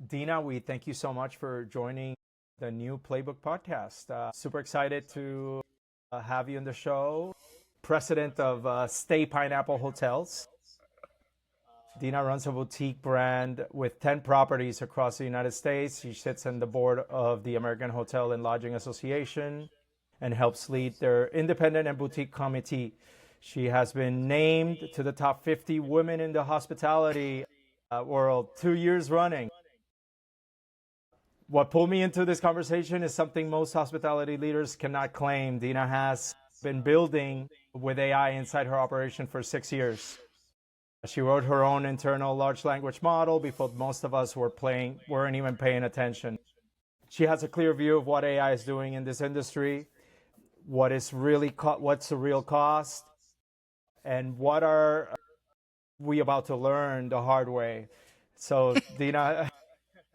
Dina, we thank you so much for joining the new Playbook podcast. Super excited to have you on the show. President of Stay Pineapple Hotels. Dina runs a boutique brand with 10 properties across the United States. She sits on the board of the American Hotel and Lodging Association and helps lead their independent and boutique committee. She has been named to the top 50 women in the hospitality world 2 years running. What pulled me into this conversation is something most hospitality leaders cannot claim. Dina has been building with AI inside her operation for 6 years. She wrote her own internal large language model before most of us weren't even paying attention. She has a clear view of what AI is doing in this industry, what's the real cost, and what are we about to learn the hard way. So, Dina,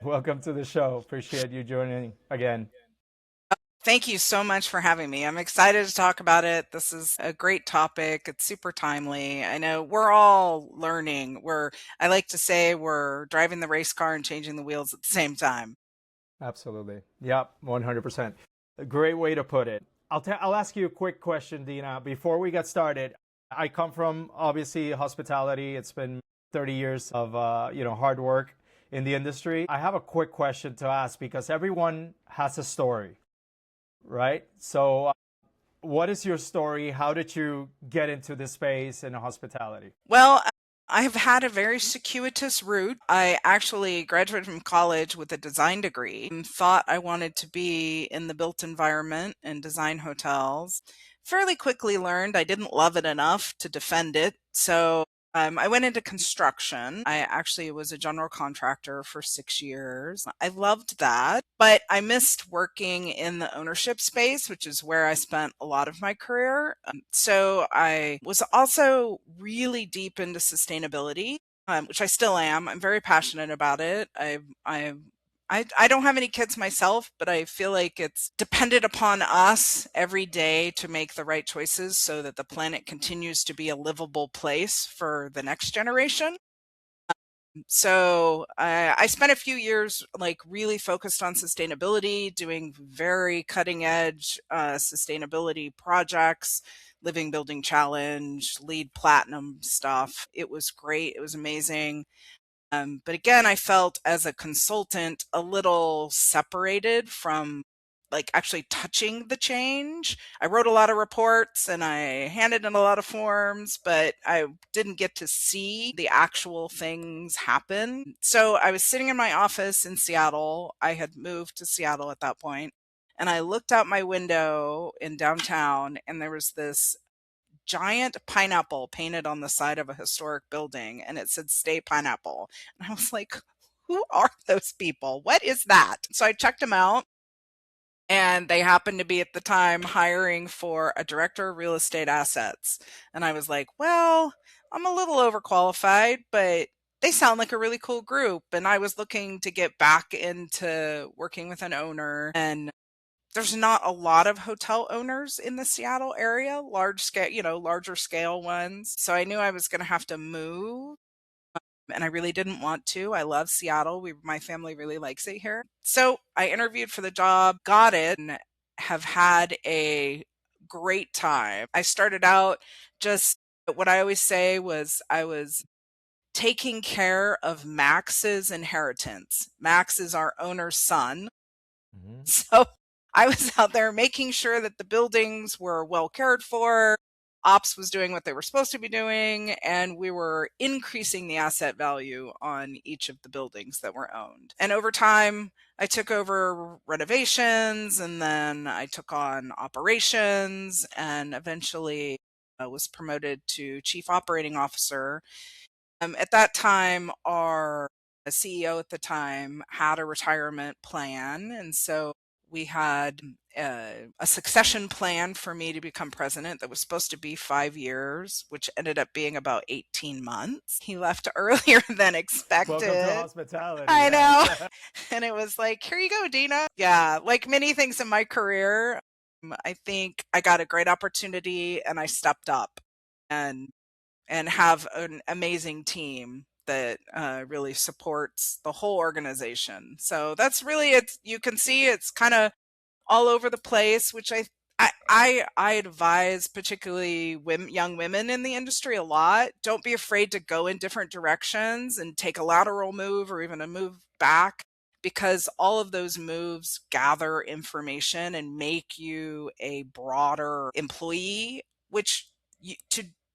welcome to the show. Appreciate you joining again. Thank you so much for having me. I'm excited to talk about it. This is a great topic. It's super timely. I know we're all learning. I like to say we're driving the race car and changing the wheels at the same time. Absolutely. Yep, 100%. A great way to put it. I'll ask you a quick question, Dina, before we get started. I come from obviously hospitality. It's been 30 years of hard work in the industry. I have a quick question to ask because everyone has a story, right? So, what is your story? How did you get into this space in hospitality? Well, I have had a very circuitous route. I actually graduated from college with a design degree and thought I wanted to be in the built environment and design hotels. Fairly quickly learned I didn't love it enough to defend it. So I went into construction. I actually was a general contractor for 6 years. I loved that, but I missed working in the ownership space, which is where I spent a lot of my career. So I was also really deep into sustainability, which I still am. I'm very passionate about it. I don't have any kids myself, but I feel like it's dependent upon us every day to make the right choices so that the planet continues to be a livable place for the next generation. So I spent a few years like really focused on sustainability, doing very cutting edge sustainability projects, Living Building Challenge, LEED Platinum stuff. It was great. It was amazing. But again, I felt as a consultant a little separated from like actually touching the change. I wrote a lot of reports and I handed in a lot of forms, but I didn't get to see the actual things happen. So I was sitting in my office in Seattle. I had moved to Seattle at that point, and I looked out my window in downtown and there was this giant pineapple painted on the side of a historic building and it said "Stay Pineapple." And I was like, who are those people? What is that? So I checked them out, and they happened to be at the time hiring for a director of real estate assets. And I was like, well, I'm a little overqualified, but they sound like a really cool group. And I was looking to get back into working with an owner, and there's not a lot of hotel owners in the Seattle area, large scale, larger scale ones. So I knew I was going to have to move, and I really didn't want to. I love Seattle. My family really likes it here. So I interviewed for the job, got it, and have had a great time. I started out just what I always say was I was taking care of Max's inheritance. Max is our owner's son. Mm-hmm. So I was out there making sure that the buildings were well cared for. Ops was doing what they were supposed to be doing, and we were increasing the asset value on each of the buildings that were owned. And over time, I took over renovations, and then I took on operations, and eventually was promoted to chief operating officer. At that time, our CEO at the time had a retirement plan, and so we had a succession plan for me to become president that was supposed to be 5 years, which ended up being about 18 months. He left earlier than Welcome to expected. hospitality. I know. Yes. And it was like, here you go, Dina. Yeah, like many things in my career, I think I got a great opportunity and I stepped up and and have an amazing team that really supports the whole organization. So that's really it. You can see it's kind of all over the place, which I advise particularly young women in the industry a lot. Don't be afraid to go in different directions and take a lateral move or even a move back, because all of those moves gather information and make you a broader employee, which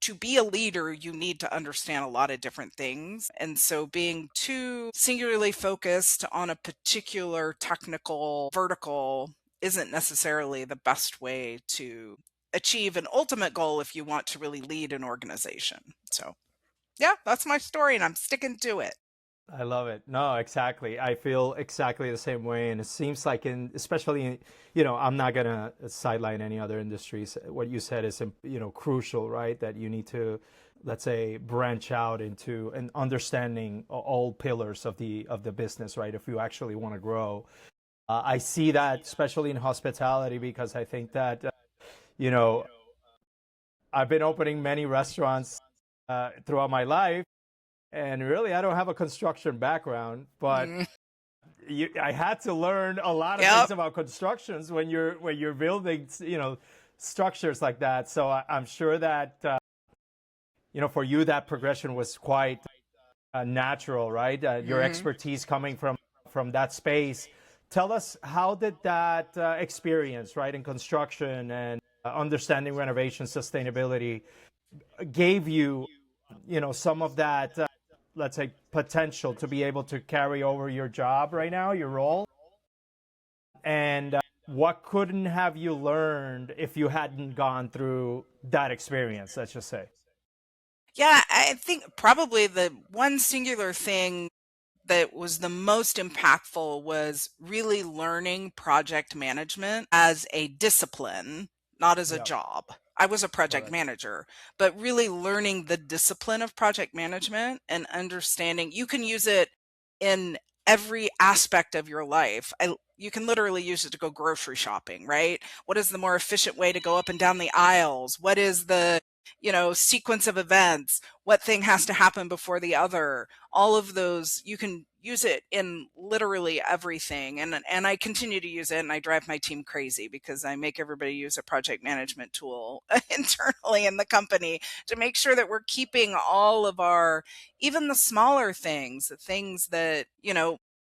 to be a leader, you need to understand a lot of different things. And so being too singularly focused on a particular technical vertical isn't necessarily the best way to achieve an ultimate goal if you want to really lead an organization. So yeah, that's my story and I'm sticking to it. I love it. No, exactly. I feel exactly the same way. And it seems like especially, I'm not going to sideline any other industries. What you said is, crucial, right? That you need to, let's say, branch out into and understanding all pillars of the business, right? If you actually want to grow. I see that especially in hospitality, because I think that, you know, I've been opening many restaurants throughout my life. And really, I don't have a construction background, but Mm. I had to learn a lot of Yep. things about constructions when you're building, structures like that. So I'm sure that for you that progression was quite natural, right? Your Mm-hmm. expertise coming from that space. Tell us, how did that experience, right, in construction and understanding renovation sustainability gave you, some of that, let's say, potential to be able to carry over your job right now, your role? And what couldn't have you learned if you hadn't gone through that experience, let's just say? Yeah, I think probably the one singular thing that was the most impactful was really learning project management as a discipline, not as a Yeah, job. I was a project correct. manager, but really learning the discipline of project management and understanding you can use it in every aspect of your life. You can literally use it to go grocery shopping, right? What is the more efficient way to go up and down the aisles? What is the sequence of events? What thing has to happen before the other? All of those, you can use it in literally everything. And I continue to use it, and I drive my team crazy because I make everybody use a project management tool internally in the company to make sure that we're keeping all of our, even the smaller things, the things that,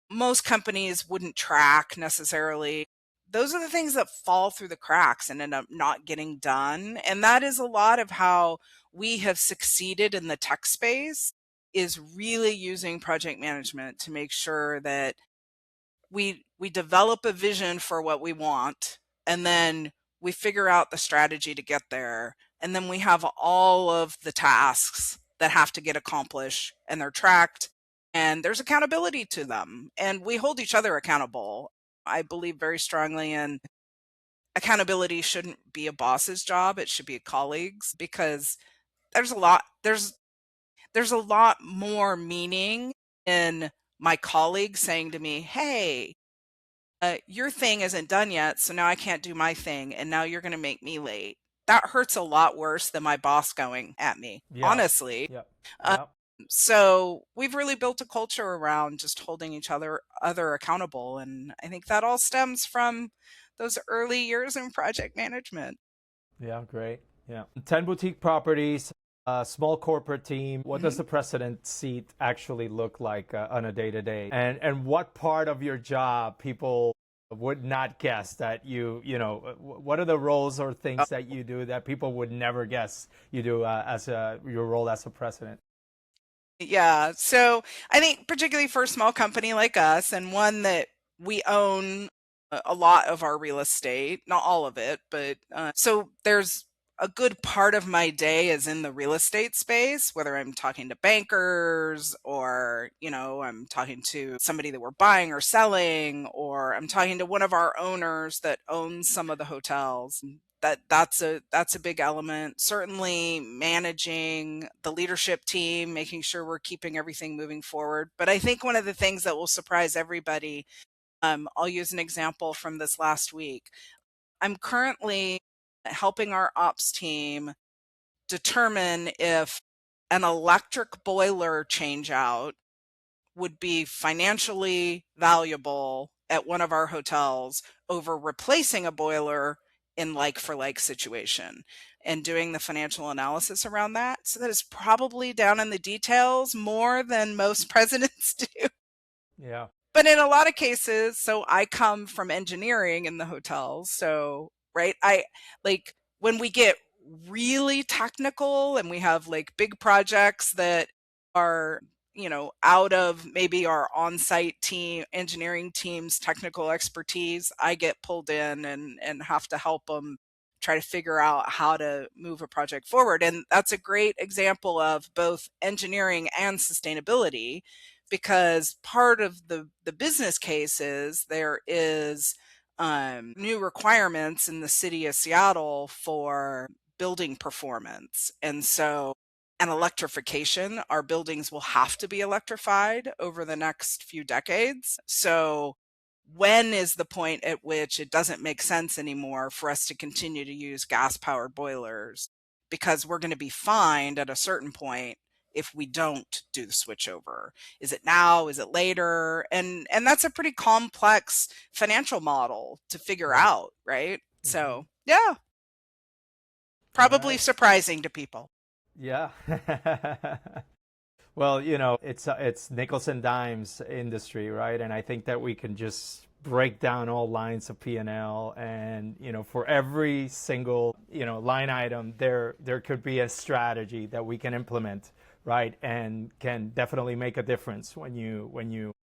most companies wouldn't track necessarily. Those are the things that fall through the cracks and end up not getting done. And that is a lot of how we have succeeded in the tech space, is really using project management to make sure that we develop a vision for what we want, and then we figure out the strategy to get there, and then we have all of the tasks that have to get accomplished, and they're tracked, and there's accountability to them, and we hold each other accountable. I believe very strongly in accountability shouldn't be a boss's job, it should be a colleague's, because there's a lot there's a lot more meaning in my colleague saying to me, hey, your thing isn't done yet, so now I can't do my thing, and now you're going to make me late. That hurts a lot worse than my boss going at me, Yeah, honestly. yeah, Um, yeah, so we've really built a culture around just holding each other accountable, and I think that all stems from those early years in project management. yeah. Great. Yeah. 10 boutique properties, a small corporate team. What does Mhm. the president seat actually look like on a day to day? And what part of your job people would not guess that what are the roles or things that you do that people would never guess you do as your role as a president? Yeah. So I think particularly for a small company like us, and one that we own a lot of our real estate, not all of it, but so there's a good part of my day is in the real estate space, whether I'm talking to bankers or, I'm talking to somebody that we're buying or selling, or I'm talking to one of our owners that owns some of the hotels. That's a big element. Certainly managing the leadership team, making sure we're keeping everything moving forward. But I think one of the things that will surprise everybody, I'll use an example from this last week. I'm currently helping our ops team determine if an electric boiler change out would be financially valuable at one of our hotels over replacing a boiler in like for like situation, and doing the financial analysis around that. So that is probably down in the details more than most presidents do. Yeah. But in a lot of cases, so I come from engineering in the hotels. So, right, I like when we get really technical and we have like big projects that are, out of maybe our on-site team, engineering team's technical expertise, I get pulled in and have to help them try to figure out how to move a project forward. And that's a great example of both engineering and sustainability, because part of the business case is there is new requirements in the city of Seattle for building performance. And so, and electrification, our buildings will have to be electrified over the next few decades. So when is the point at which it doesn't make sense anymore for us to continue to use gas powered boilers? Because we're going to be fined at a certain point if we don't do the switch over. Is it now? Is it later? And that's a pretty complex financial model to figure Right. out, right? Hmm. So yeah, All probably right. surprising to people. Yeah. Well, it's nickels and dimes industry, right? And I think that we can just break down all lines of P&L, and for every single line item, there could be a strategy that we can implement, right? And can definitely make a difference when you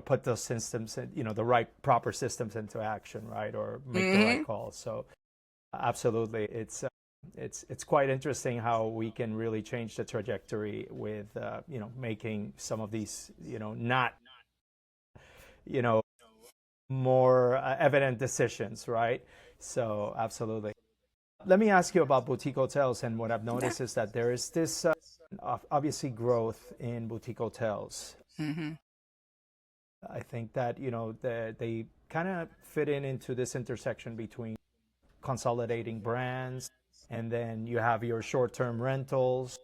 put those systems, the right proper systems into action, right? Or make the right Hmm. calls. So absolutely, it's quite interesting how we can really change the trajectory with making some of these not you know more evident decisions, right? So absolutely. Let me ask you about boutique hotels, and what I've Yeah. noticed is that there is this obviously growth in boutique hotels. Hmm. I think that they kind of fit into this intersection between consolidating brands, and then you have your short-term rentals.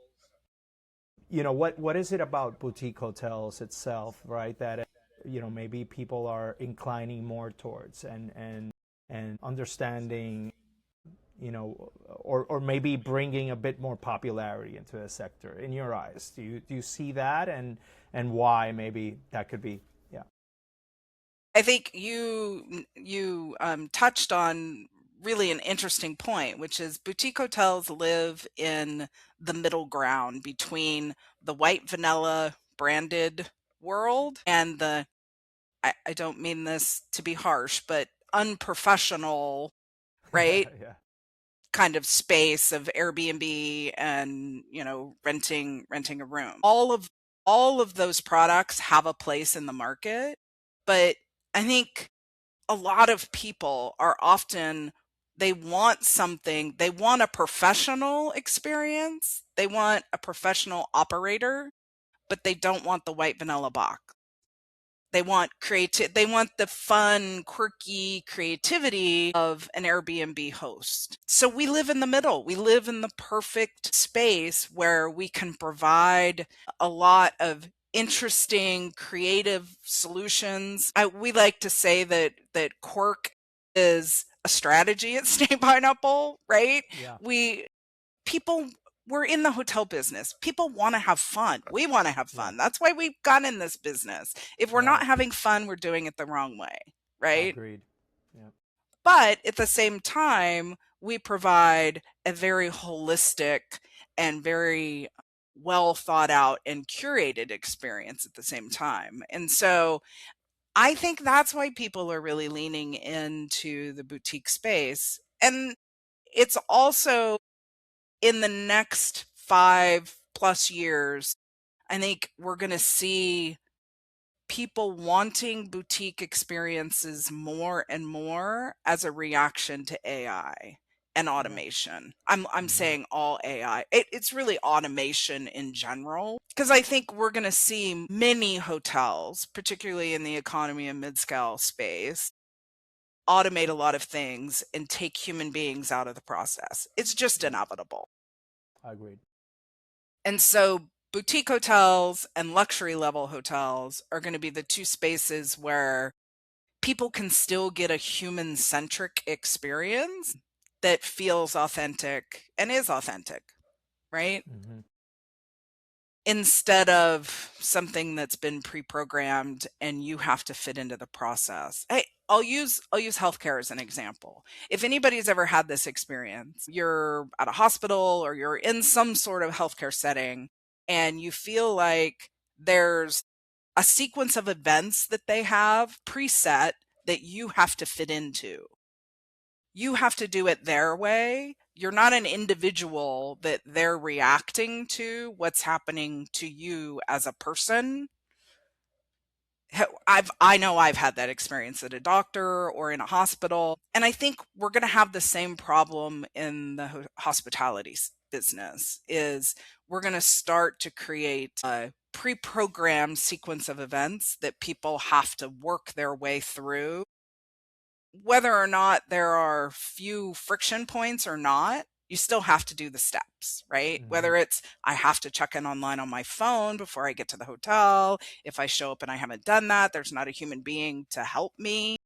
What is it about boutique hotels itself, right, that maybe people are inclining more towards, and understanding, or maybe bringing a bit more popularity into the sector in your eyes? Do you see that, and why maybe that could be? Yeah. I think you touched on really an interesting point, which is boutique hotels live in the middle ground between the white vanilla branded world and the, I don't mean this to be harsh, but unprofessional, right? Yeah. Kind of space of Airbnb and, renting a room. All of those products have a place in the market, but I think a lot of people are often, they want something, they want a professional experience, they want a professional operator, but they don't want the white vanilla box. They want the fun, quirky creativity of an Airbnb host. So we live in the middle. We live in the perfect space where we can provide a lot of interesting, creative solutions. We like to say that Quirk is a strategy at Stay Pineapple, right? Yeah. We people We're in the hotel business. People want to have fun. We want to have Yeah. fun. That's why we've got in this business. If we're not Right. having fun, we're doing it the wrong way, right? Agreed. Yeah. But at the same time, we provide a very holistic and very well thought out and curated experience at the same time. And so I think that's why people are really leaning into the boutique space. And it's also, in the next 5+ years, I think we're going to see people wanting boutique experiences more and more as a reaction to AI and Yeah. automation. I'm Hmm. saying all AI. It's really automation in general, because I think we're going to see many hotels, particularly in the economy and mid-scale space, automate a lot of things and take human beings out of the process. It's just Yeah. inevitable. Agreed. And so boutique hotels and luxury level hotels are going to be the two spaces where people can still get a human-centric experience that feels authentic and is authentic, right? Mm-hmm. Instead of something that's been pre-programmed and you have to fit into the process. Hey, I'll use healthcare as an example. If anybody's ever had this experience, you're at a hospital or you're in some sort of healthcare setting and you feel like there's a sequence of events that they have preset that you have to fit into. You have to do it their way. You're not an individual that they're reacting to what's happening to you as a person. I know I've had that experience at a doctor or in a hospital, and I think we're going to have the same problem in the hospitality business. Is we're going to start to create a pre-programmed sequence of events that people have to work their way through, whether or not there are few friction points or not. You still have to do the steps, right? Mm-hmm. Whether it's I have to check in online on my phone before I get to the hotel. If I show up and I haven't done that, there's not a human being to help me.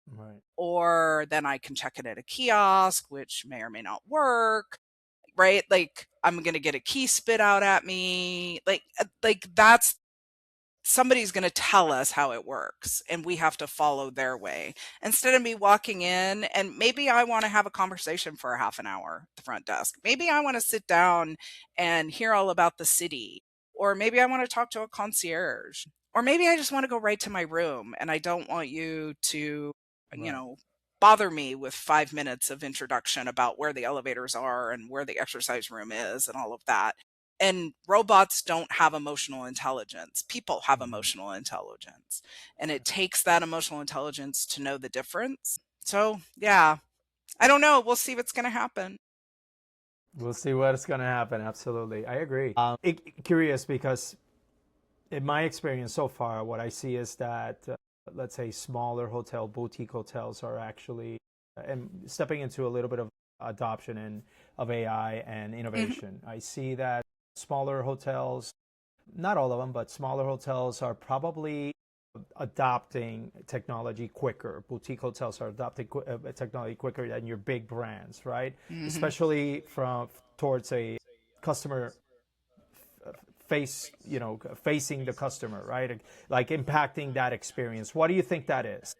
Right. Or then I can check it at a kiosk, which may or may not work, right? Like I'm going to get a key spit out at me. Like that's somebody's going to tell us how it works and we have to follow their way instead of me walking in and maybe I want to have a conversation for a half an hour at the front desk. Maybe I want to sit down and hear all about the city, or maybe I want to talk to a concierge, or maybe I just want to go right to my room and I don't want you to, you Right. know, bother me with 5 minutes of introduction about where the elevators are and where the exercise room is and all of that. And robots don't have emotional intelligence. People have Mm-hmm. emotional intelligence. And it takes that emotional intelligence to know the difference. So, yeah, I don't know. We'll see what's going to happen. We'll see what's going to happen. Absolutely. I agree. Curious because in my experience so far, what I see is that, let's say, smaller boutique hotels are actually and stepping into a little bit of adoption of AI and Mhm. innovation. I see that smaller hotels, not all of them, but smaller hotels are probably adopting technology quicker. Boutique hotels are adopting technology quicker than your big brands, right? Mhm. Especially from towards a customer facing the customer, right? Like impacting that experience. What do you think that is?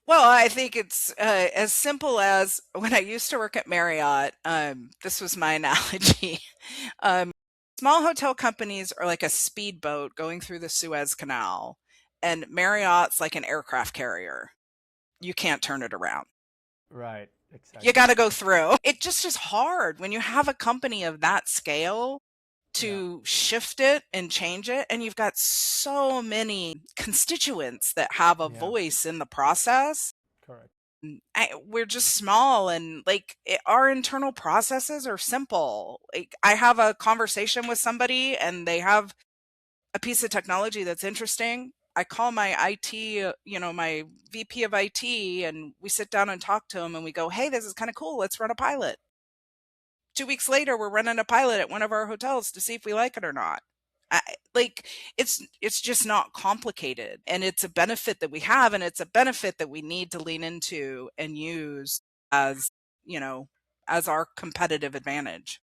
Well, I think it's as simple as when I used to work at Marriott. This was my analogy. Um, Small hotel companies are like a speedboat going through the Suez Canal, and Marriott's like an aircraft carrier. You can't turn it around. Right, You exactly. got to go through. It just is hard when you have a company of that scale Yeah, to shift it and change it. And you've got so many constituents that have a yeah, voice in the process. correct. We're just small and our internal processes are simple. Like I have a conversation with somebody and they have a piece of technology that's interesting. I call my IT, my VP of IT, and we sit down and talk to him and we go, hey, this is kind of cool. Let's run a pilot. 2 weeks later, we're running a pilot at one of our hotels to see if we like it or not. I, like it's just not complicated, and it's a benefit that we have, and it's a benefit that we need to lean into and use as you know as our competitive advantage.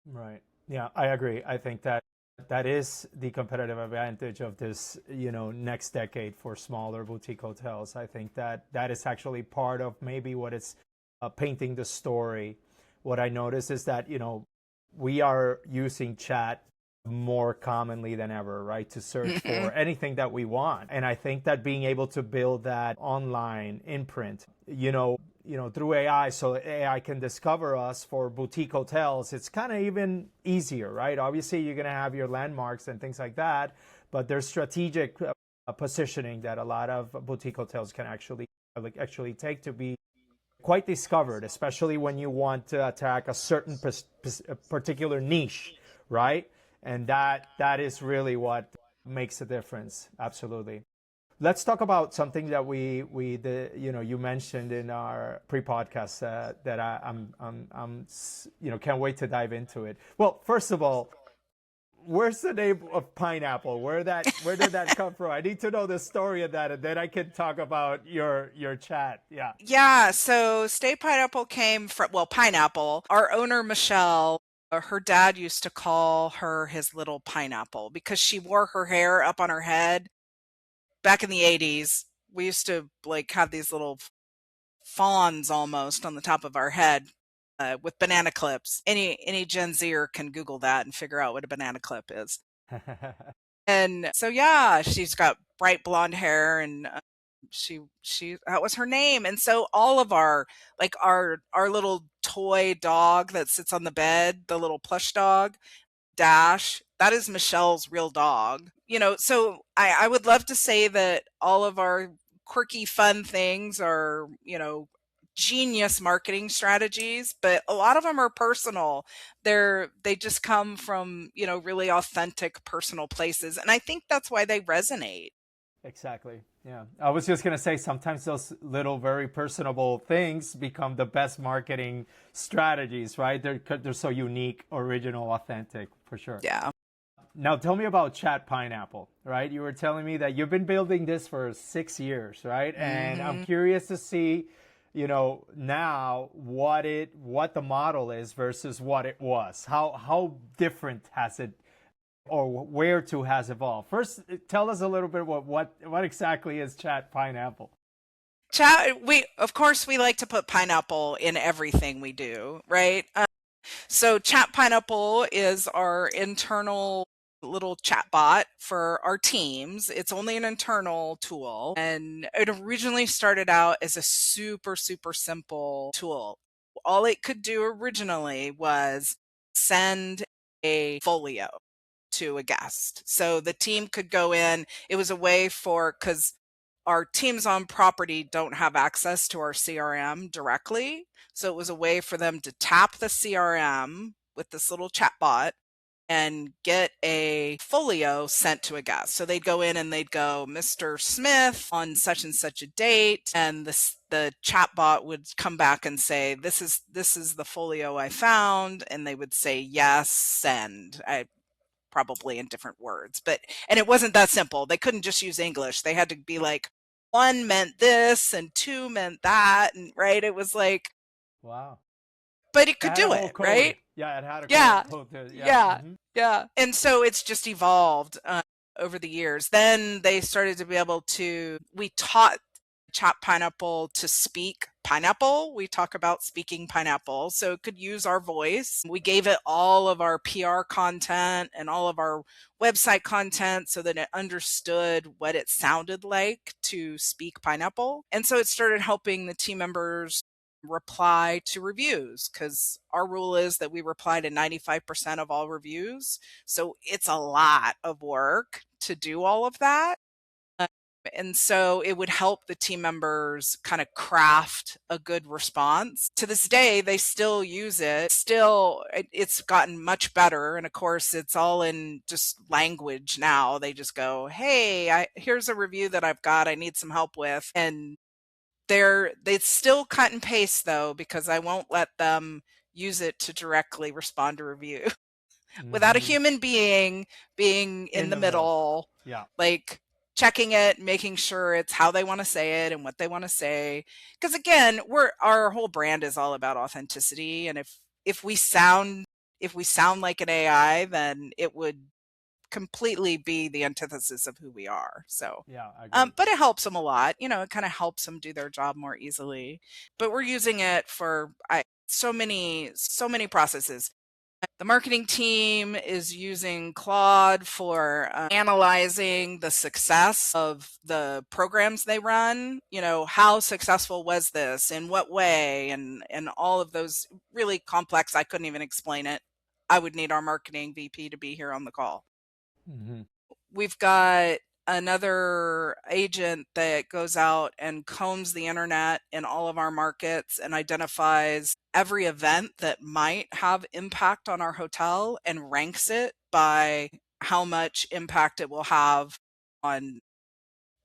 Right. Yeah, I agree. I think that that is the competitive advantage of this, next decade for smaller boutique hotels. I think that that is actually part of maybe what is painting the story. What I notice is that, we are using chat more commonly than ever, right, to search Mhm. for anything that we want. And I think that being able to build that online imprint, through AI, so AI can discover us for boutique hotels, it's kind of even easier, right? Obviously, you're going to have your landmarks and things like that, but there's strategic positioning that a lot of boutique hotels can actually take to be quite discovered, especially when you want to attack a certain particular niche, right? And that is really what makes a difference. Absolutely. Let's talk about something that you mentioned in our pre-podcast that I'm can't wait to dive into it. Well, first of all, where's the name of pineapple? Where did that come from? I need to know the story of that, and then I can talk about your chat. Yeah. Yeah, so state pineapple came from, well, pineapple. Our owner, Michelle, her dad used to call her his little pineapple because she wore her hair up on her head back in the 80s. We used to like have these little fawns almost on the top of our head with banana clips. Any Gen Zer can Google that and figure out what a banana clip is. And so yeah, she's got bright blonde hair, and she that was her name. And so all of our, like our little toy dog that sits on the bed, the little plush dog, Dash, that is Michelle's real dog. So I would love to say that all of our quirky fun things are, genius marketing strategies, but a lot of them are personal. They just come from, really authentic personal places. And I think that's why they resonate. Exactly. Yeah. I was just going to say sometimes those little, very personable things become the best marketing strategies, right? They're so unique, original, authentic, for sure. Yeah. Now, tell me about Chat Pineapple, right? You were telling me that you've been building this for 6 years, right? And I'm curious to see, now what the model is versus what it was. How different has it, or where to has evolved? First, tell us a little bit what exactly is Chat Pineapple. We of course we like to put pineapple in everything we do, right? So Chat Pineapple is our internal little chat bot for our teams. It's only an internal tool, and it originally started out as a super, super simple tool. All it could do originally was send a folio to a guest. So the team could go in. It was a way for, because our teams on property don't have access to our CRM directly. So it was a way for them to tap the CRM with this little chatbot and get a folio sent to a guest. So they'd go in and they'd go, Mr. Smith on such and such a date, and the chatbot would come back and say, this is the folio I found, and they would say yes, send. Probably in different words, and it wasn't that simple. They couldn't just use English. They had to be like, one meant this and two meant that, and right, it was like, Wow. but it It could had a do whole it, code. right? Yeah, it had a Yeah, code to, yeah. yeah, yeah. And so it's just evolved over the years. Then they started to be able to, we taught Chat Pineapple to speak pineapple. We talk about speaking pineapple, so it could use our voice. We gave it all of our PR content and all of our website content so that it understood what it sounded like to speak pineapple. And so it started helping the team members reply to reviews, because our rule is that we reply to 95% of all reviews. So it's a lot of work to do all of that. And so it would help the team members kind of craft a good response. To this day, they still use it. Still, it's gotten much better. And of course, it's all in just language now. They just go, hey, here's a review that I've got, I need some help with. And they still cut and paste though, because I won't let them use it to directly respond to review without a human being in In the the middle. middle, Yeah. like checking it, making sure it's how they want to say it and what they want to say. Because again, our whole brand is all about authenticity, and if we sound like an AI, then it would completely be the antithesis of who we are. So, Yeah, I agree. but it helps them a lot. It kind of helps them do their job more easily. But we're using it for so many processes. The marketing team is using Claude for analyzing the success of the programs they run. How successful was this? In what way? And all of those really complex. I couldn't even explain it. I would need our marketing VP to be here on the call. We've got another agent that goes out and combs the internet in all of our markets and identifies every event that might have impact on our hotel and ranks it by how much impact it will have on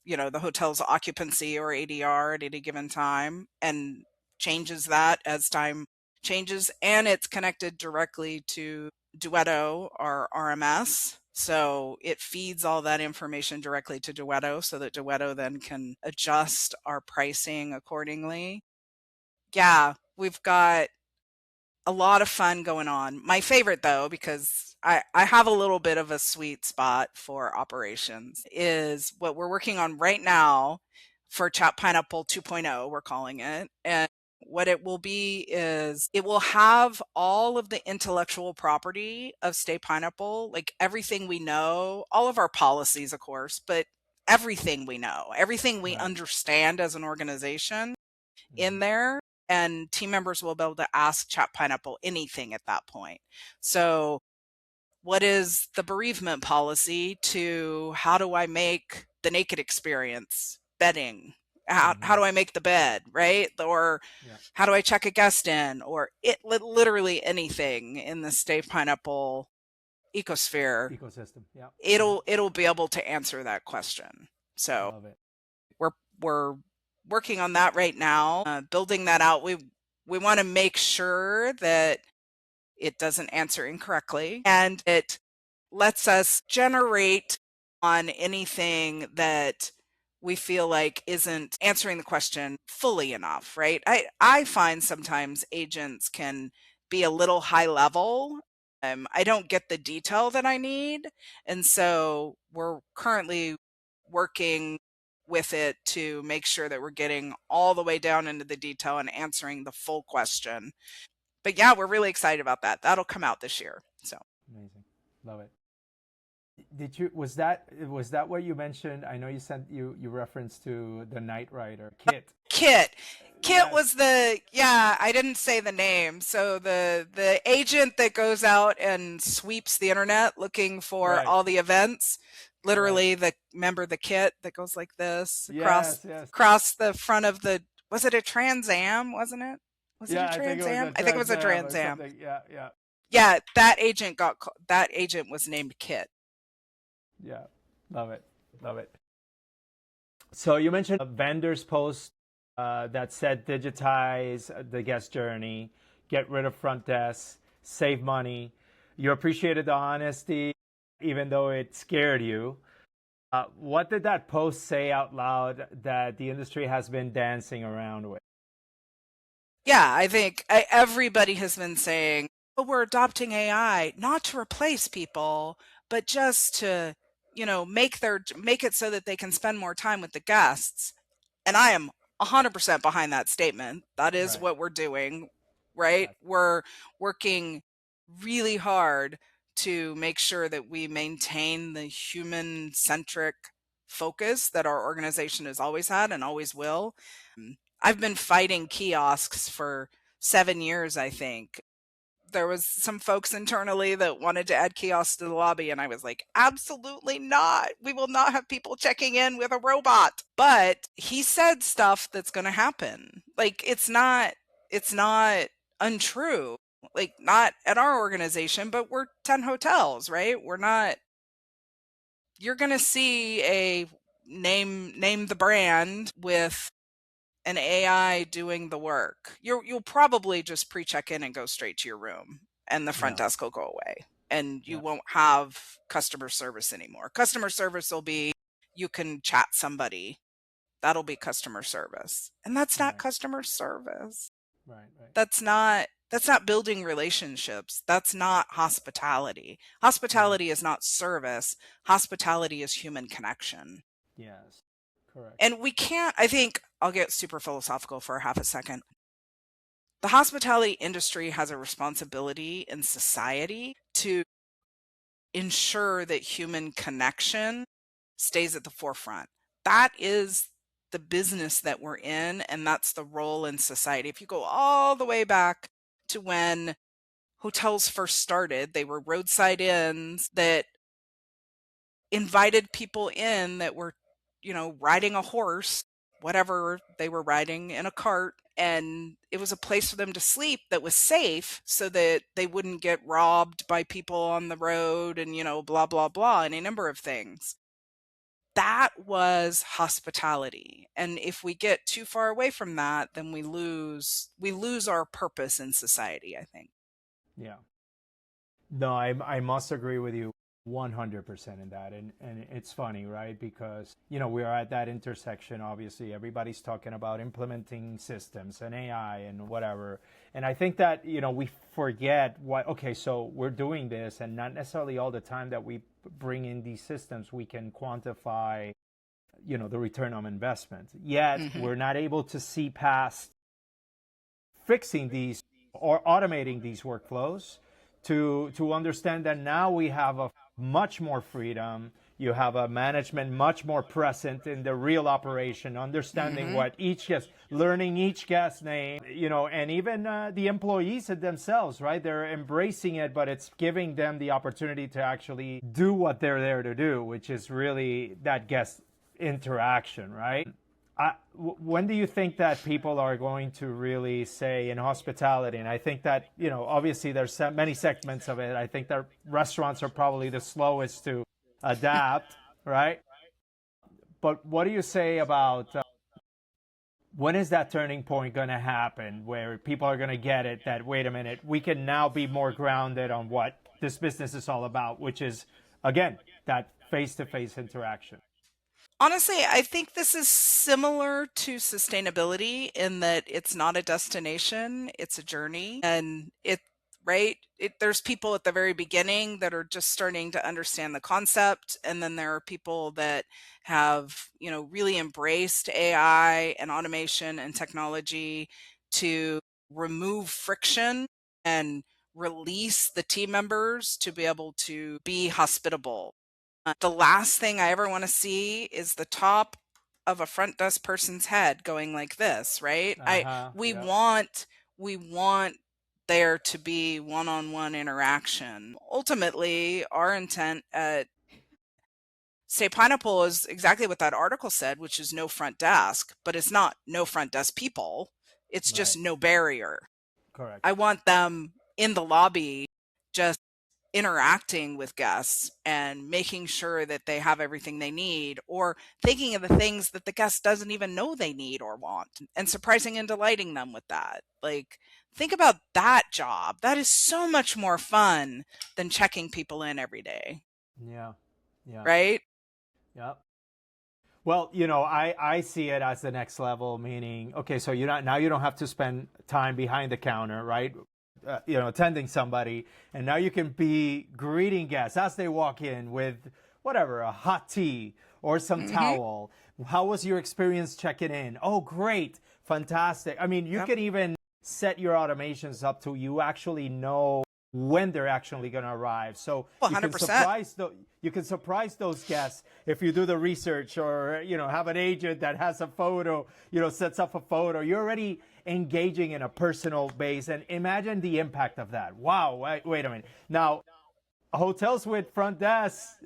the hotel's occupancy or ADR at any given time, and changes that as time changes. And it's connected directly to Duetto, our RMS. So it feeds all that information directly to Duetto so that Duetto then can adjust our pricing accordingly. Yeah, we've got a lot of fun going on. My favorite, though, because I have a little bit of a sweet spot for operations, is what we're working on right now for Chat Pineapple 2.0, we're calling it. And what it will be is it will have all of the intellectual property of Stay Pineapple, like everything we know, all of our policies, of course, but everything we know, everything we Right. understand as an organization in Mhm. there, and team members will be able to ask Chat Pineapple anything at that point. So what is the bereavement policy to how do I make the naked experience bedding? How Mhm. do I make the bed, right? Or Yeah. how do I check a guest in? Or it literally anything in the Stay Pineapple ecosphere, Ecosystem. Yeah. Mhm. it'll be able to answer that question. So Love it. we're working on that right now, building that out. We want to make sure that it doesn't answer incorrectly and it lets us generate on anything that we feel like isn't answering the question fully enough, right? I find sometimes agents can be a little high level. I don't get the detail that I need. And so we're currently working with it to make sure that we're getting all the way down into the detail and answering the full question. But yeah, we're really excited about that. That'll come out this year. So Amazing. Love it. Did you was that what you mentioned? I know you referenced to the Knight Rider Kit. Kit. Kit Yes. was I didn't say the name. So the agent that goes out and sweeps the internet looking for Right. all the events, Right. literally the kit that goes like this Yes. Yes. across the front of the, was it a Trans Am, wasn't it? Was it a Yeah. I think it Trans was Am? a I think it was Trans a Am Trans or Am. something. Yeah. Yeah. Yeah, that agent was named Kit. Yeah. Love it. Love it. So you mentioned a vendor's post that said digitize the guest journey, get rid of front desk, save money. You appreciated the honesty, even though it scared you. What did that post say out loud that the industry has been dancing around with? Yeah, I think everybody has been saying, "Oh, we're adopting AI not to replace people, but just to, make it so that they can spend more time with the guests." And I am 100% behind that statement. That is Right. what we're doing, right? That's We're working really hard to make sure that we maintain the human-centric focus that our organization has always had and always will. I've been fighting kiosks for 7 years, I think. There was some folks internally that wanted to add kiosks to the lobby, and I was like, absolutely not. We will not have people checking in with a robot. But he said stuff that's going to happen. Like it's not untrue. Like not at our organization, but we're 10 hotels, right? We're not, you're going to see a name the brand with an AI doing the work. You'll probably just pre-check in and go straight to your room, and the front yeah, desk will go away, and you yeah, won't have customer service anymore. Customer service will be, you can chat somebody. That'll be customer service. And that's not right, customer service. right, right, That's not building relationships. That's not hospitality. right. Hospitality is not service. Hospitality is human connection. Yes, correct. And we can't, I think I'll get super philosophical for half a second. The hospitality industry has a responsibility in society to ensure that human connection stays at the forefront. That is the business that we're in, and that's the role in society. If you go all the way back to when hotels first started, they were roadside inns that invited people in that were, riding a horse, whatever they were riding in a cart. And it was a place for them to sleep that was safe so that they wouldn't get robbed by people on the road and, blah, blah, blah, any number of things. That was hospitality. And if we get too far away from that, then we lose our purpose in society, I think. Yeah. No, I must agree with you 100% in that. And it's funny, right? Because, we are at that intersection. Obviously, everybody's talking about implementing systems and AI and whatever. And I think that, we forget okay, so we're doing this, and not necessarily all the time that we bring in these systems, we can quantify, the return on investment. Yet, Mm-hmm. we're not able to see past fixing these or automating these workflows to understand that now we have a much more freedom. You have a management much more present in the real operation, understanding Mm-hmm. what each guest, learning each guest name, and even the employees themselves, right? They're embracing it, but it's giving them the opportunity to actually do what they're there to do, which is really that guest interaction, right? When do you think that people are going to really say in hospitality? And I think that, obviously there's many segments of it. I think that restaurants are probably the slowest to adapt, right? But what do you say about when is that turning point going to happen where people are going to get it that, wait a minute, we can now be more grounded on what this business is all about, which is, again, that face to face interaction? Honestly, I think this is similar to sustainability in that it's not a destination, it's a journey. And there's people at the very beginning that are just starting to understand the concept. And then there are people that have, really embraced AI and automation and technology to remove friction and release the team members to be able to be hospitable. The last thing I ever want to see is the top of a front desk person's head going like this, right? Uh I huh. we Yep. want we want there to be one-on-one interaction. Ultimately, our intent at Say Pineapple is exactly what that article said, which is no front desk, but it's not no front desk people. It's just Right. no barrier. Correct. I want them in the lobby just interacting with guests and making sure that they have everything they need, or thinking of the things that the guest doesn't even know they need or want, and surprising and delighting them with that. Like, think about that job. That is so much more fun than checking people in every day, Yeah. Yeah. right? Yep. Well, I see it as the next level, meaning, okay, so you don't have to spend time behind the counter, right? Attending somebody, and now you can be greeting guests as they walk in with whatever, a hot tea or some Mm-hmm. towel. How was your experience checking in? Oh, great, fantastic. I mean, you Yep. can even set your automations up to you actually know when they're actually going to arrive. So Well, you can 100%. surprise those guests if you do the research, or have an agent that has a photo, sets up a photo. You're already engaging in a personal base, and imagine the impact of that. Wow, wait a minute. Now, hotels with front desks,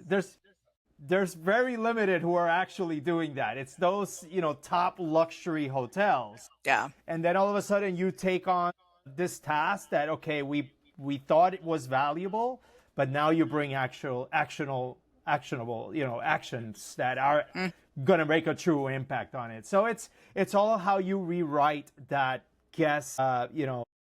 there's very limited who are actually doing that. It's those, top luxury hotels. Yeah. And then all of a sudden you take on this task that, okay, we thought it was valuable, but now you bring actionable, actions that are Mm, going to make a true impact on it. So it's all how you rewrite that guest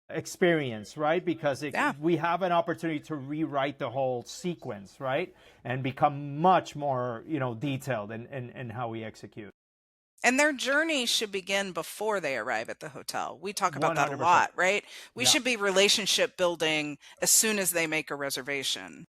experience, right? Because yeah. we have an opportunity to rewrite the whole sequence, right? And become much more, detailed in how we execute. And their journey should begin before they arrive at the hotel. We talk about that a 100%. lot, right? We Yeah. should be relationship building as soon as they make a reservation.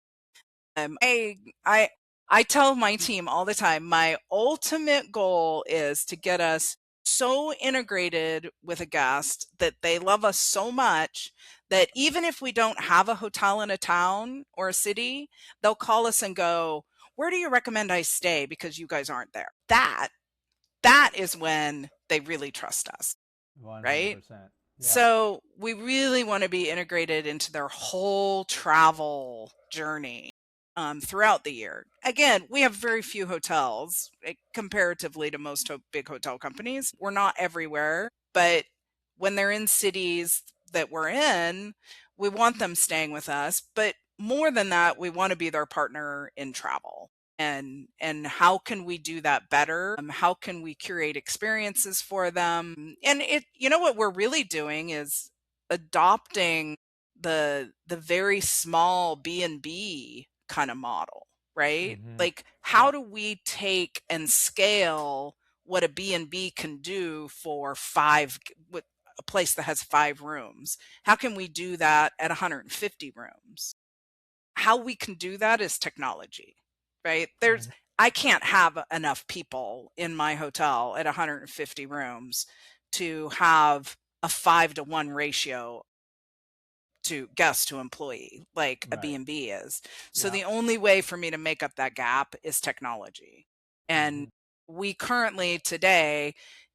I I tell my team all the time, my ultimate goal is to get us so integrated with a guest that they love us so much that even if we don't have a hotel in a town or a city, they'll call us and go, "Where do you recommend I stay because you guys aren't there?" That is when they really trust us, right? 100%. Yeah. So we really want to be integrated into their whole travel journey throughout the year. Again, we have very few hotels comparatively to most big hotel companies. We're not everywhere, but when they're in cities that we're in, we want them staying with us. But more than that, we want to be their partner in travel. And how can we do that better? How can we curate experiences for them? And what we're really doing is adopting the very small B&B kind of model, right? Mm-hmm. Like, how Yeah. do we take and scale what a B&B can do for with a place that has 5 rooms? How can we do that at 150 rooms? How we can do that is technology, right? Mm-hmm. I can't have enough people in my hotel at 150 rooms to have a 5-to-1 ratio to guest to employee like a Right. B&B is. So Yeah. the only way for me to make up that gap is technology. Mm-hmm. And we currently today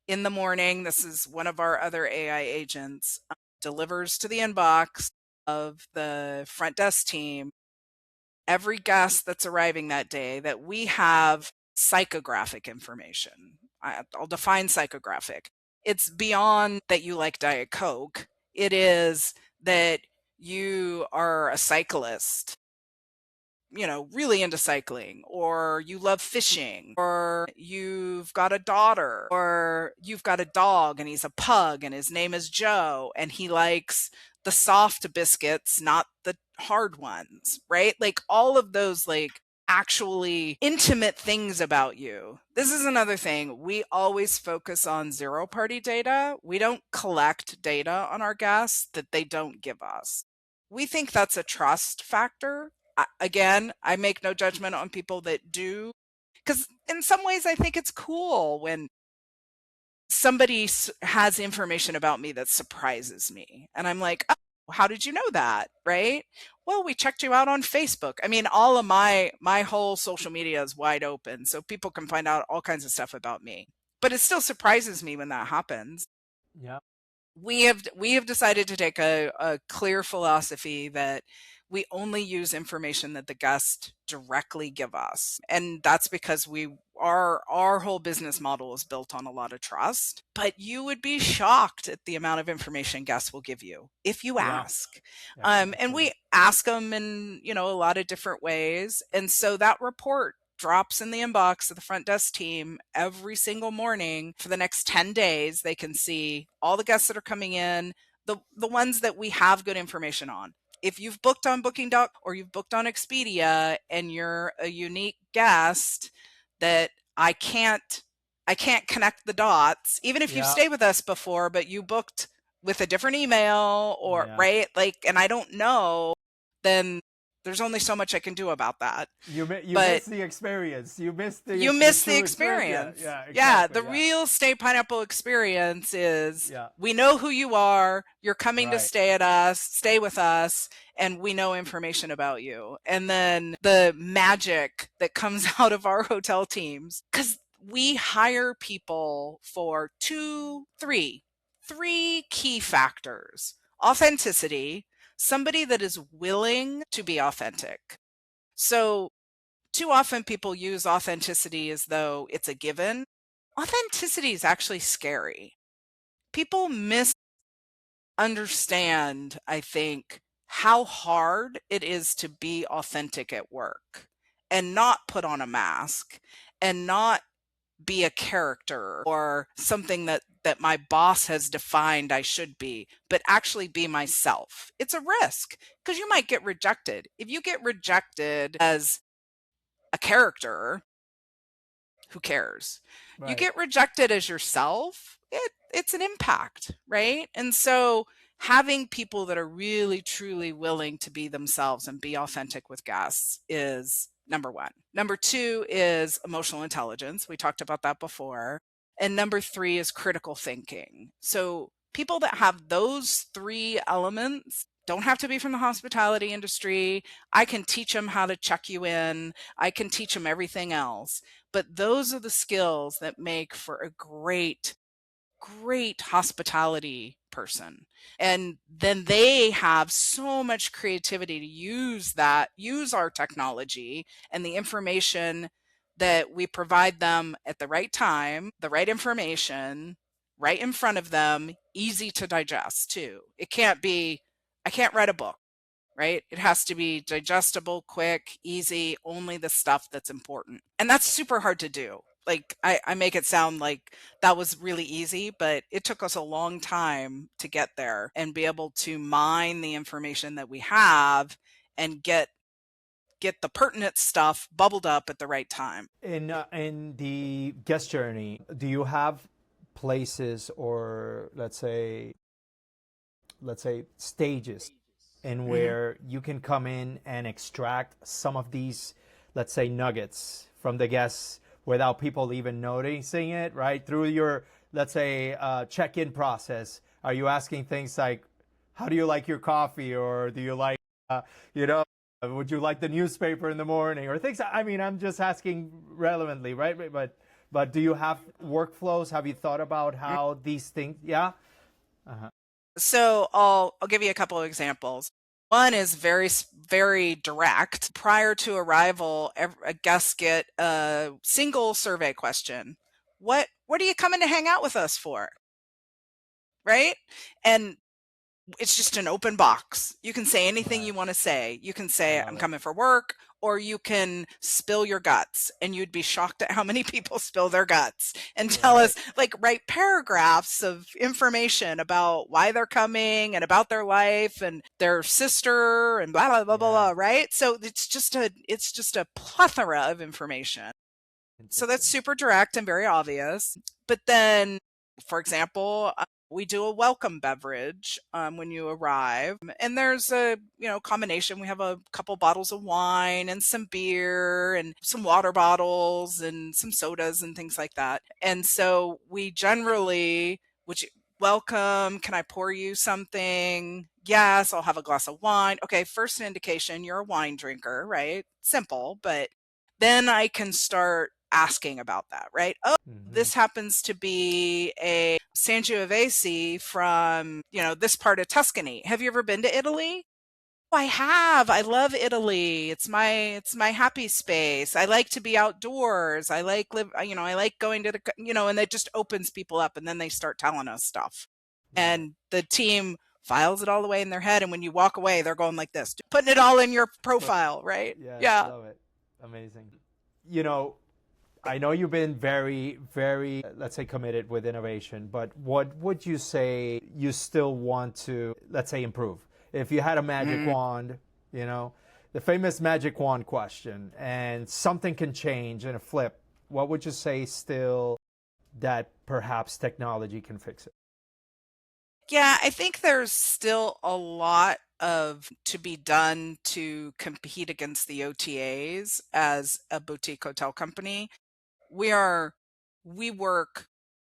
in the morning, this is one of our other AI agents, delivers to the inbox of the front desk team every guest that's arriving that day that we have psychographic information. I'll define psychographic. It's beyond that you like Diet Coke. It is that you are a cyclist, really into cycling, or you love fishing, or you've got a daughter, or you've got a dog and he's a pug and his name is Joe and he likes the soft biscuits, not the hard ones, right? Like all of those, like, actually intimate things about you. This is another thing. We always focus on zero party data. We don't collect data on our guests that they don't give us. We think that's a trust factor. Again, I make no judgment on people that do, because in some ways I think it's cool when somebody has information about me that surprises me. And I'm like, oh, how did you know that? Right? Well, we checked you out on Facebook. I mean, all of my whole social media is wide open, so people can find out all kinds of stuff about me. But it still surprises me when that happens. Yeah. We have decided to take a clear philosophy that we only use information that the guests directly give us. And that's because our whole business model is built on a lot of trust. But you would be shocked at the amount of information guests will give you if you Yeah. ask. Yeah. And Absolutely. we ask them in, a lot of different ways. And so that report drops in the inbox of the front desk team every single morning for the next 10 days. They can see all the guests that are coming in, the ones that we have good information on. If you've booked on Booking.com or you've booked on Expedia and you're a unique guest that I can't connect the dots, even if you've Yeah. stayed with us before, but you booked with a different email or Yeah. right, like, and I don't know, then there's only so much I can do about that. You But miss the experience. You miss you the miss the true experience. Yeah. experience. Yeah. Yeah, Exactly. the Yeah. real Stay Pineapple experience is Yeah. we know who you are, you're coming to Right. stay with us, and we know information about you. And then the magic that comes out of our hotel teams, because we hire people for three key factors: authenticity, somebody that is willing to be authentic. So too often people use authenticity as though it's a given. Authenticity is actually scary. People misunderstand, I think, how hard it is to be authentic at work and not put on a mask and not be a character or something that my boss has defined I should be, but actually be myself. It's a risk because you might get rejected. If you get rejected as a character, who cares? You Right. get rejected as yourself, it's an impact, right? And so having people that are really truly willing to be themselves and be authentic with guests is number one. Number two is emotional intelligence. We talked about that before. And number three is critical thinking. So people that have those three elements don't have to be from the hospitality industry. I can teach them how to check you in. I can teach them everything else. But those are the skills that make for a great hospitality person. And then they have so much creativity to use our technology and the information that we provide them at the right time, the right information right in front of them, easy to digest too. I can't write a book, right? It has to be digestible, quick, easy, only the stuff that's important. And that's super hard to do. Like I make it sound like that was really easy, but it took us a long time to get there and be able to mine the information that we have and get the pertinent stuff bubbled up at the right time. In the guest journey, do you have places or let's say stages in Hmm. where you can come in and extract some of these, let's say, nuggets from the guests without people even noticing it, right? Through your, let's say, check-in process, are you asking things like, how do you like your coffee, or do you like, uh, you know, would you like the newspaper in the morning, or things? I mean, I'm just asking relevantly, right? But do you have workflows? Have you thought about how these things? Yeah. Uh-huh. So I'll give you a couple of examples. One is very direct. Prior to arrival, a guests get a single survey question. What are you coming to hang out with us for? Right? And it's just an open box. You can say anything Right. you want to say. You can I say, love I'm it. coming for work, or you can spill your guts. And you'd be shocked at how many people spill their guts and tell Right. us, like, write paragraphs of information about why they're coming and about their life and their sister and blah, blah, blah, blah, Yeah. blah, right? So it's just a plethora of information. So that's Interesting. super direct and very obvious. But then, for example, we do a welcome beverage when you arrive, and there's a combination. We have a couple bottles of wine and some beer and some water bottles and some sodas and things like that. And so we generally, would you welcome? Can I pour you something? Yes, I'll have a glass of wine. Okay, first indication you're a wine drinker, right? Simple, but then I can start asking about that, right? Oh, Hmm. this happens to be a Sangiovese from, this part of Tuscany. Have you ever been to Italy? Oh, I have. I love Italy. It's my happy space. I like to be outdoors. I like going to and it just opens people up, and then they start telling us stuff. Love it. And the team files it all the way in their head, and when you walk away, they're going like this, putting it all in your But profile, right? yes, Yeah. love it. Amazing. You know, I know you've been very, very, let's say, committed with innovation, but what would you say you still want to, let's say, improve? If you had a magic Mm. wand, you know, the famous magic wand question, and something can change in a flip, what would you say still that perhaps technology can fix it? Yeah, I think there's still a lot of to be done to compete against the OTAs as a boutique hotel company. We are we work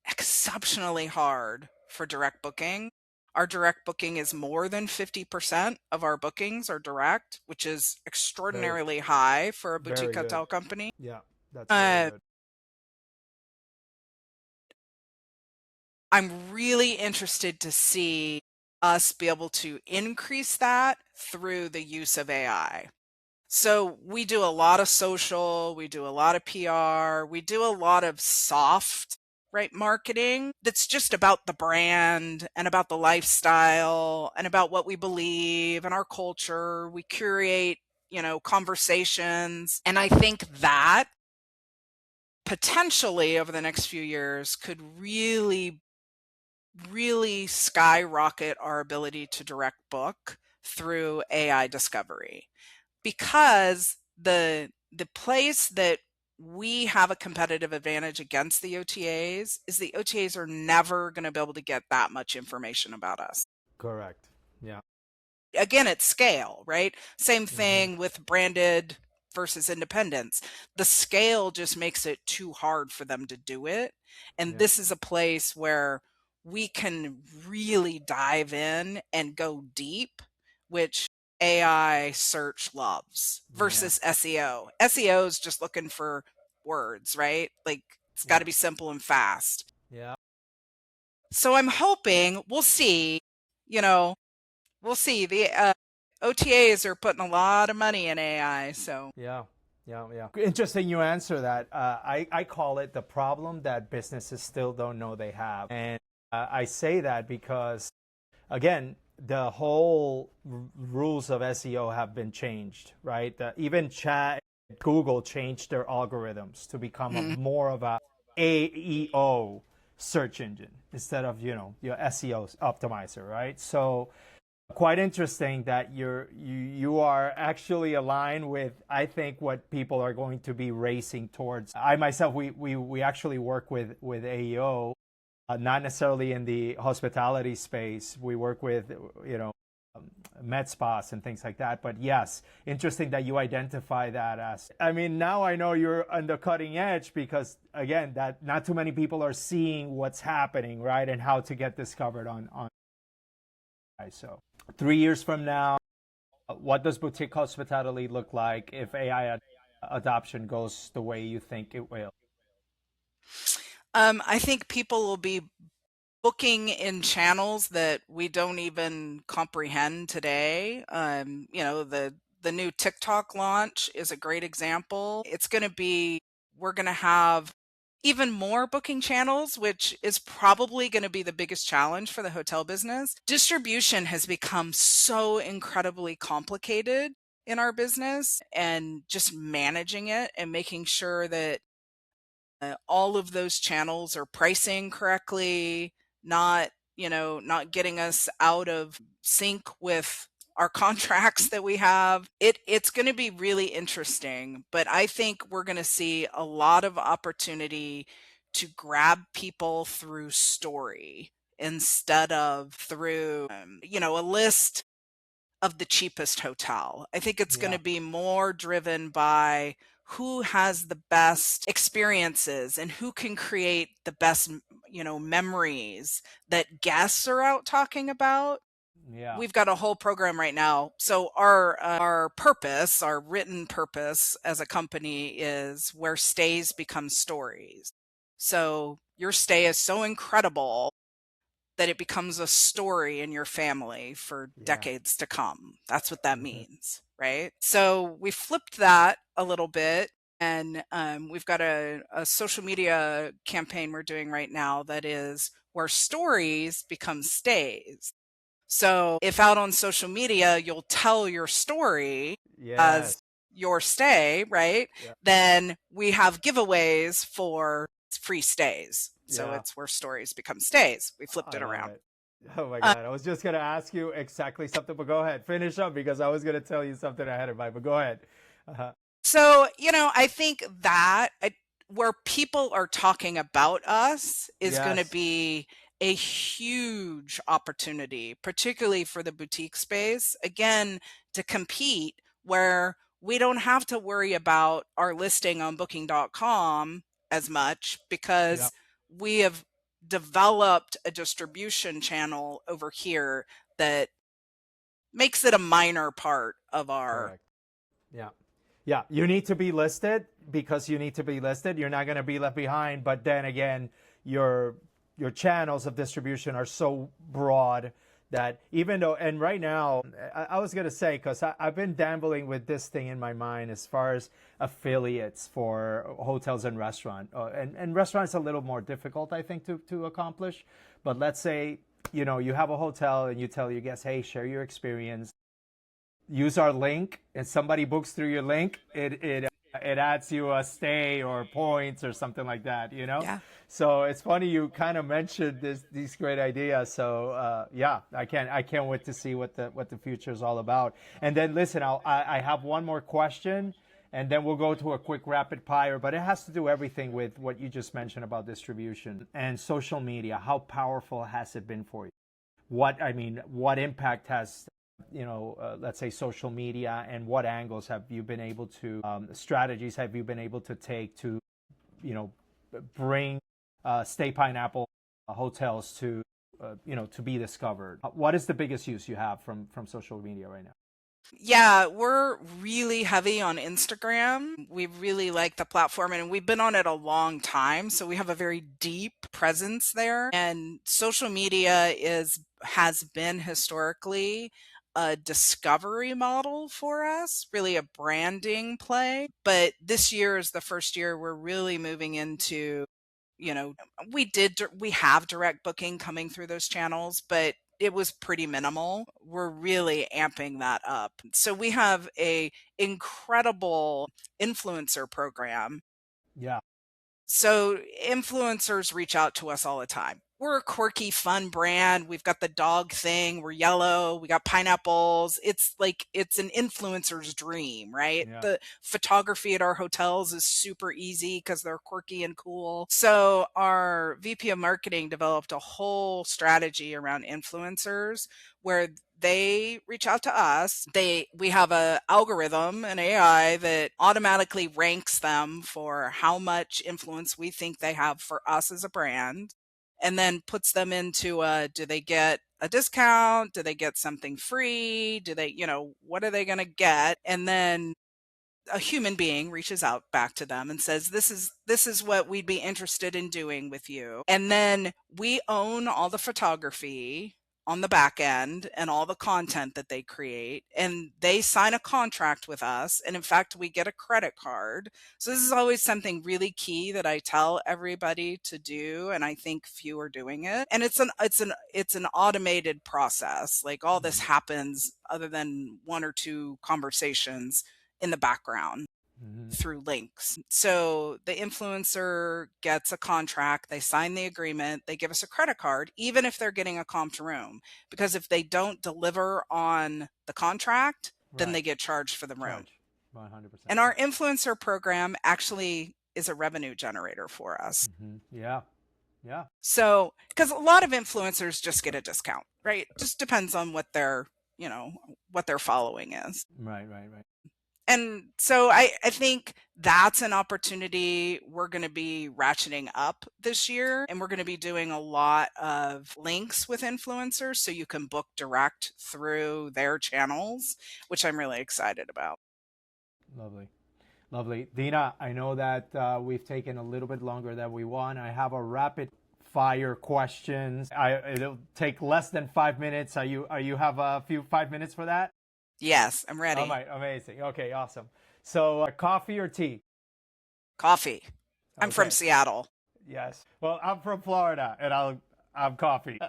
exceptionally hard for direct booking. Our direct booking is more than 50% of our bookings are direct, which is Very, extraordinarily high for a boutique very good. hotel company. Yeah, that's very Uh, good. I'm really interested to see us be able to increase that through the use of AI. So we do a lot of social, we do a lot of PR, we do a lot of soft, right, marketing that's just about the brand and about the lifestyle and about what we believe and our culture. We curate, conversations. And I think that potentially over the next few years could really skyrocket our ability to direct book through AI discovery, because the place that we have a competitive advantage against the OTAs is the OTAs are never going to be able to get that much information about us. Correct. Yeah. Again, it's scale, right? Same Hmm. thing with branded versus independents. The scale just makes it too hard for them to do it. And Yeah. this is a place where we can really dive in and go deep, which AI search loves Yeah. versus SEO. SEO is just looking for words, right? Like it's got Yeah. to be simple and fast. Yeah. So I'm hoping we'll see, you know, we'll see. The OTAs are putting a lot of money in AI. So, Yeah, yeah, yeah. Interesting you answer that. I call it the problem that businesses still don't know they have. And I say that because, again, the whole rules of SEO have been changed, right? Even chat Google changed their algorithms to become Mhm. more of a AEO search engine instead of, your SEO optimizer, right? So quite interesting that you are actually aligned with, I think, what people are going to be racing towards. I myself, we actually work with AEO, not necessarily in the hospitality space. We work with, med spas and things like that. But yes, interesting that you identify that as. I mean, now I know you're on the cutting edge because, again, that not too many people are seeing what's happening, right, and how to get discovered on. So 3 years from now, what does boutique hospitality look like if AI adoption goes the way you think it will? I think people will be booking in channels that we don't even comprehend today. The new TikTok launch is a great example. It's going to be, we're going to have even more booking channels, which is probably going to be the biggest challenge for the hotel business. Distribution has become so incredibly complicated in our business, and just managing it and making sure that all of those channels are pricing correctly, not getting us out of sync with our contracts that we have. It's going to be really interesting, but I think we're going to see a lot of opportunity to grab people through story instead of through, a list of the cheapest hotel. I think it's going Yeah, to be more driven by who has the best experiences and who can create the best, memories that guests are out talking about. yeah, We've got a whole program right now. So our purpose, our written purpose as a company, is where stays become stories. So your stay is so incredible that it becomes a story in your family for yeah. decades to come. That's what that Hmm. means, right? So we flipped that a little bit. And we've got a social media campaign we're doing right now that is where stories become stays. So if out on social media, you'll tell your story as Yes. your stay, right? Yeah. Then we have giveaways for free stays. So Yeah. it's where stories become stays. We flipped I it love around. it. Oh my Uh, God. I was just going to ask you exactly something, but go ahead. Finish up because I was going to tell you something I had in mind, but go ahead. Uh-huh. So, I think that where people are talking about us is going to Yes. be a huge opportunity, particularly for the boutique space, again, to compete where we don't have to worry about our listing on booking.com as much Yeah. because we have developed a distribution channel over here that makes it a minor part of our. Correct. Yeah. Yeah. You need to be listed because you need to be listed. You're not going to be left behind. But then again, your your channels of distribution are so broad that even though, and right now, I was going to say, because I've been dabbling with this thing in my mind as far as affiliates for hotels and restaurant. And restaurants a little more difficult, I think, to accomplish. But let's say, you have a hotel and you tell your guests, hey, share your experience, use our link, and somebody books through your link, it adds you a stay or points or something like that. Yeah. So it's funny you kind of mentioned these great ideas. So yeah, I can't wait to see what the future is all about. And then listen, I have one more question, and then we'll go to a quick rapid fire. But it has to do everything with what you just mentioned about distribution and social media. How powerful has it been for you? What impact has, let's say, social media, and what angles have you been able to, strategies have you been able to take to, you know, bring Stay Pineapple hotels to be discovered? What is the biggest use you have from social media right now? Yeah, we're really heavy on Instagram. We really like the platform and we've been on it a long time, so we have a very deep presence there. And social media has been historically a discovery model for us, really a branding play. But this year is the first year we're really moving into, you know, we have direct booking coming through those channels, but it was pretty minimal. We're really amping that up. So we have a incredible influencer program. Yeah. So influencers reach out to us all the time. We're a quirky, fun brand. We've got the dog thing. We're yellow. We got pineapples. It's like, it's an influencer's dream, right? Yeah. The photography at our hotels is super easy because they're quirky and cool. So our VP of marketing developed a whole strategy around influencers where they reach out to us. We have a algorithm, an AI that automatically ranks them for how much influence we think they have for us as a brand, and then puts them into do they get a discount? Do they get something free? Do they, what are they going to get? And then a human being reaches out back to them and says, this is what we'd be interested in doing with you. And then we own all the photography on the back end and all the content that they create, and they sign a contract with us. And in fact, we get a credit card. So this is always something really key that I tell everybody to do, and I think few are doing it. And it's an automated process. Like, all this happens other than one or two conversations in the background through links. So the influencer gets a contract, they sign the agreement, they give us a credit card, even if they're getting a comped room, because if they don't deliver on the contract, then they get charged for the room. 100%. And our influencer program actually is a revenue generator for us. Yeah. Yeah. So, because a lot of influencers just get a discount, right? Just depends on what their, what their following is. Right. And so I think that's an opportunity we're going to be ratcheting up this year. And we're going to be doing a lot of links with influencers so you can book direct through their channels, which I'm really excited about. Lovely. Dina, I know that we've taken a little bit longer than we want. I have a rapid fire questions. It'll take less than 5 minutes. Are you have a few 5 minutes for that? Yes, I'm ready. All right, amazing. Okay, awesome. So coffee or tea? Coffee. I'm from Seattle. Yes. Well, I'm from Florida, and I'm coffee.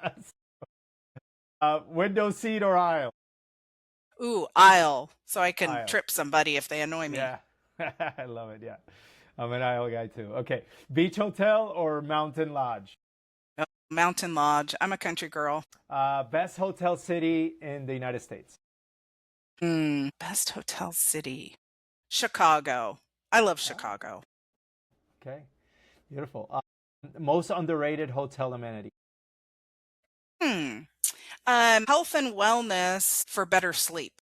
Window seat or aisle? Ooh, aisle. So I can trip somebody if they annoy me. Yeah. I love it. Yeah. I'm an aisle guy too. Okay. Beach hotel or mountain lodge? Oh, mountain lodge. I'm a country girl. Best hotel city in the United States? Best hotel city. Chicago. I love Chicago. Okay. Beautiful. Most underrated hotel amenity? Health and wellness for better sleep.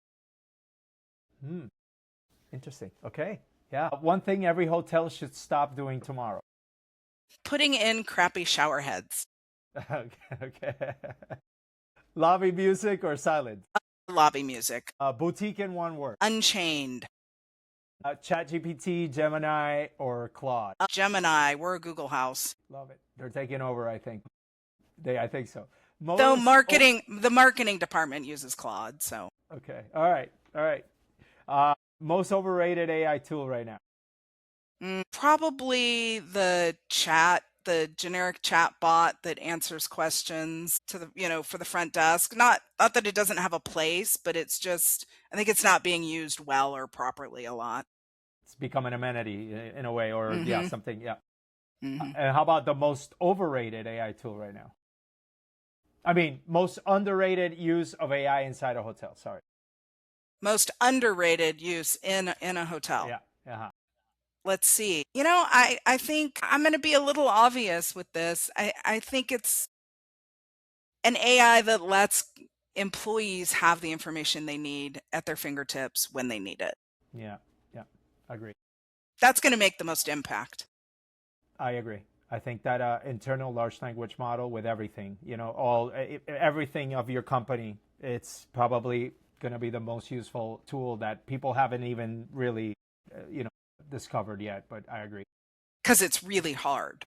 Interesting. Okay. Yeah. One thing every hotel should stop doing tomorrow. Putting in crappy shower heads. Okay. Lobby music or silence? Lobby music. Boutique in one word. Unchained. ChatGPT, Gemini, or Claude? Gemini. We're a Google house. Love it. They're taking over, I think. I think so. Though the marketing department uses Claude, so. Okay. All right. Most overrated AI tool right now? Probably the generic chat bot that answers questions to the, for the front desk. Not that it doesn't have a place, but it's just, I think it's not being used well or properly a lot. It's become an amenity in a way, or something. Yeah. And how about the most overrated AI tool right now? I mean, most underrated use of AI inside a hotel. Sorry. Most underrated use in a hotel. Yeah. Let's see. I think I'm going to be a little obvious with this. I think it's an AI that lets employees have the information they need at their fingertips when they need it. Yeah. Agree. That's going to make the most impact. I agree. I think that internal large language model with everything, everything of your company, it's probably going to be the most useful tool that people haven't even really, discovered yet. But I agree. Because it's really hard.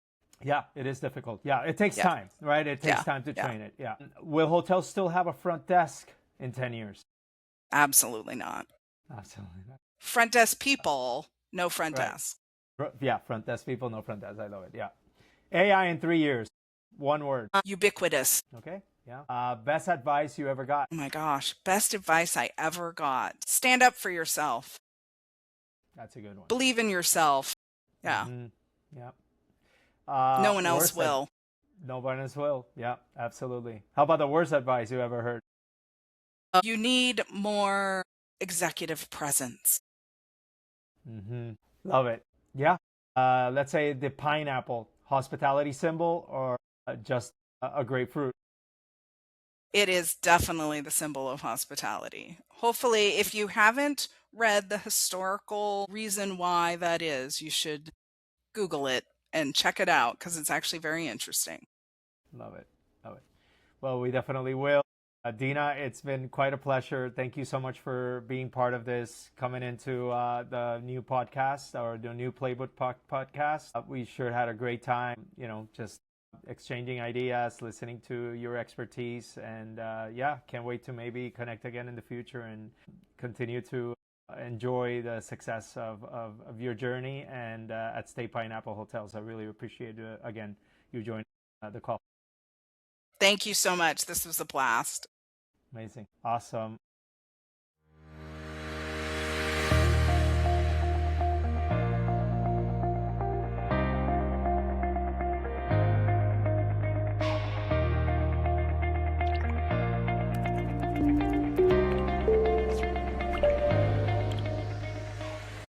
Yeah, it is difficult. Yeah, it takes time, right? It takes time to train it. Yeah. Will hotels still have a front desk in 10 years? Absolutely not. Absolutely not. Front desk people, no front desk. Yeah, front desk people, no front desk. I love it. Yeah. AI in 3 years. One word. Ubiquitous. Okay. Yeah. Best advice you ever got? Oh my gosh, best advice I ever got. Stand up for yourself. That's a good one. Believe in yourself. Yeah. Mm-hmm. Yeah. No one else Worst will. no one else will. Yeah, absolutely. How about the worst advice you ever heard? You need more executive presence. Mm-hmm. Love it. Yeah. Let's say the pineapple, hospitality symbol, or just a grapefruit. It is definitely the symbol of hospitality. Hopefully, if you haven't read the historical reason why that is, you should Google it and check it out because it's actually very interesting. Love it. Love it. Well, we definitely will. Dina, it's been quite a pleasure. Thank you so much for being part of this, coming into the new podcast or the new Playbook podcast. We sure had a great time, just exchanging ideas, listening to your expertise. And yeah, can't wait to maybe connect again in the future and continue to enjoy the success of your journey and at State Pineapple Hotels. I really appreciate, again, you joining the call. Thank you so much. This was a blast. Amazing. Awesome.